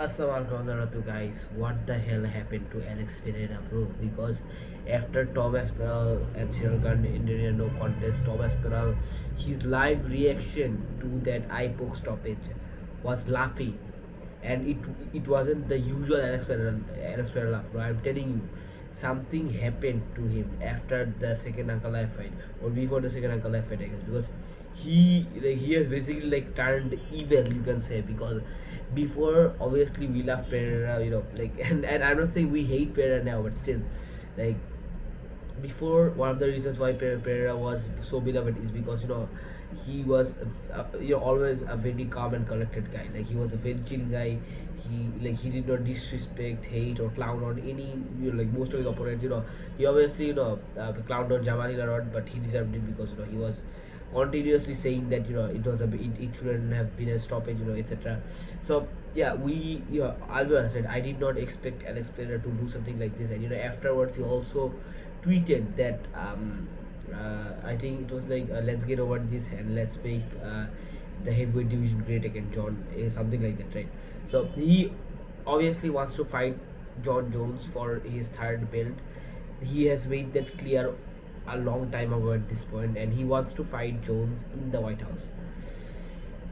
Assalamualaikum guys, what the hell happened to Alex Pereira, bro? Because after Tom Aspinall and Cyril Gane in no contest, Tom Aspinall, his live reaction to that eye poke stoppage was laughing, and it wasn't the usual Alex Pereira laugh, bro. I'm telling you, something happened to him after the second Uncle Life fight or before the second Uncle Life fight, I guess, because he has basically like turned evil, you can say, because before obviously we love Pereira, and I'm not saying we hate Pereira now, but still, like, before, one of the reasons why Pereira was so beloved is because he was always a very calm and collected guy. Like, he was a very chill guy. He did not disrespect, hate, or clown on any, like, most of his opponents. He obviously clowned on Jamal a lot, but he deserved it because he was continuously saying that it shouldn't have been a stoppage, etc. So yeah, I'll be honest, right, I did not expect Alex Pereira to do something like this, and afterwards he also tweeted that I think it was like, let's get over this and let's make the heavyweight division great again, John, something like that, right? So he obviously wants to fight John Jones for his third belt. He has made that clear a long time ago at this point, and he wants to fight Jones in the White House.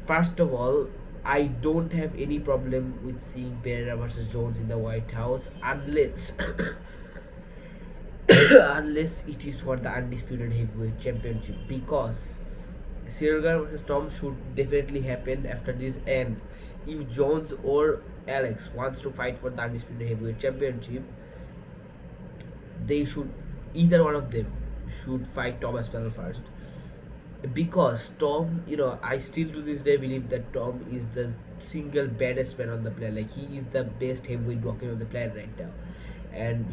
First of all, I don't have any problem with seeing Pereira versus Jones in the White House unless unless it is for the undisputed heavyweight championship, because Sirgan versus Tom should definitely happen after this, and if Jones or Alex wants to fight for the undisputed heavyweight championship, they should, either one of them should fight Tom Aspinall first, because Tom, I still to this day believe that Tom is the single baddest man on the planet. Like, he is the best heavyweight walking on the planet right now, and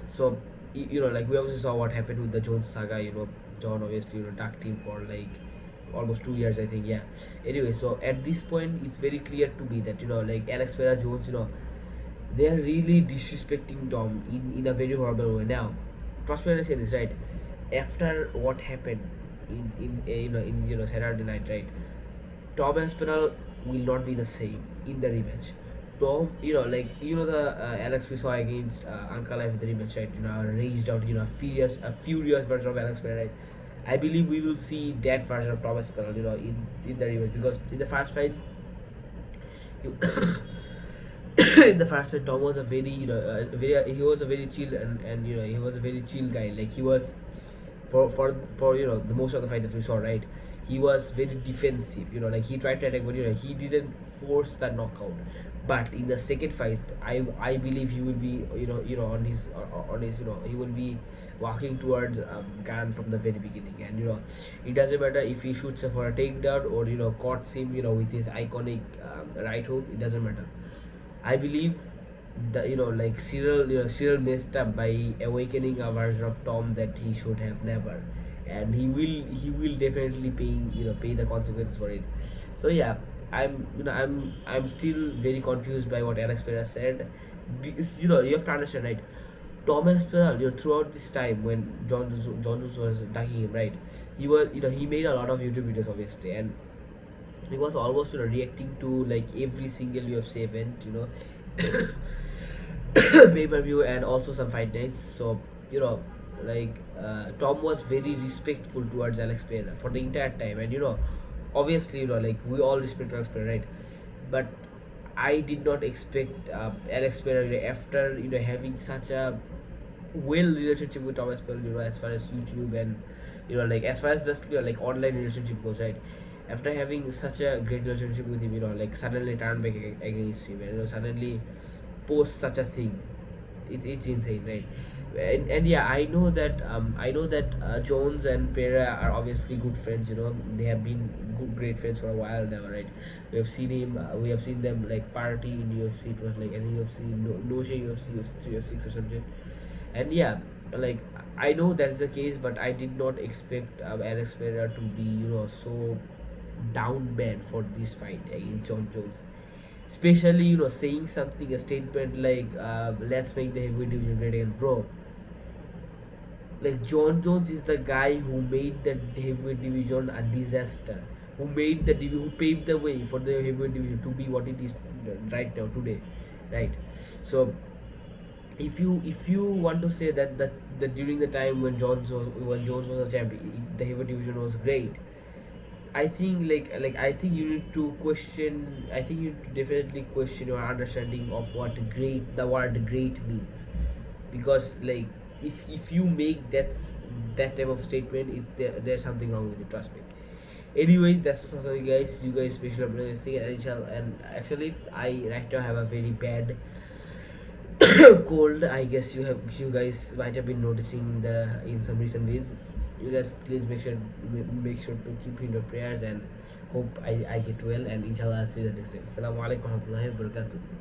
so like, we obviously saw what happened with the Jones saga. John obviously ducked him for like almost 2 years, I think. Yeah. Anyway, so at this point, it's very clear to me that like, Alex Pereira, Jones, they are really disrespecting Tom in a very horrible way. Now, trust me when I say this, right? After what happened in Saturday night, right? Tom Aspinall will not be the same in the rematch. Tom, the Alex we saw against Uncle Life in the rematch, right? Raged out, a furious version of Alex Pereira, right? I believe we will see that version of Tom Aspinall, in the rematch, because in the first fight, you in the first fight, Tom was a very, he was a very chill, and he was a very chill guy. Like, he was, for the most of the fight that we saw, right? He was very defensive, like, he tried to attack, but he didn't force the knockout. But in the second fight, I believe he will be, on his, he will be walking towards Gan from the very beginning, and it doesn't matter if he shoots for a takedown or caught him with his iconic right hook. It doesn't matter. I believe the like, Cyril messed up by awakening a version of Tom that he should have never, and he will definitely pay the consequences for it. So yeah, I'm still very confused by what Alex Pereira said. You have to understand, right? Tom Aspinall, throughout this time when John was attacking him, right? He made a lot of YouTube videos, obviously, and he was almost reacting to like every single UFC event, pay-per-view, and also some fight nights. So like, Tom was very respectful towards Alex Pereira for the entire time, and obviously, like, we all respect Alex Pereira, right? But I did not expect Alex Pereira, after having such a well relationship with Thomas Pearl, as far as YouTube and like, as far as just like online relationship goes, right? After having such a great relationship with him, like, suddenly turn back against him, and suddenly post such a thing. It's insane, right? And yeah, I know that Jones and Pereira are obviously good friends. They have been great friends for a while now, right? We have seen them like party in UFC. It was like, I think UFC, no shame, UFC 3 or 6 or something. And yeah, like, I know that's the case, but I did not expect Alex Pereira to be so down bad for this fight against John Jones, especially saying something, a statement like, let's make the heavyweight division great again, bro. Like, John Jones is the guy who made the heavyweight division a disaster, who paved the way for the heavyweight division to be what it is right now today, right? So if you want to say that during the time when Jones was a champion, the heavyweight division was great. I think I think you need to question. I think you need to definitely question your understanding of what great the word great means, because if you make that type of statement, there's something wrong with it. Trust me. Anyways, that's what's up, guys. You guys special appreciation and actually I right now have a very bad cold. I guess you guys might have been noticing in some recent weeks. You guys please make sure to keep in your prayers and hope I get well, and inshallah I'll see you next time. Assalamu alaikum warahmatullahi wabarakatuh.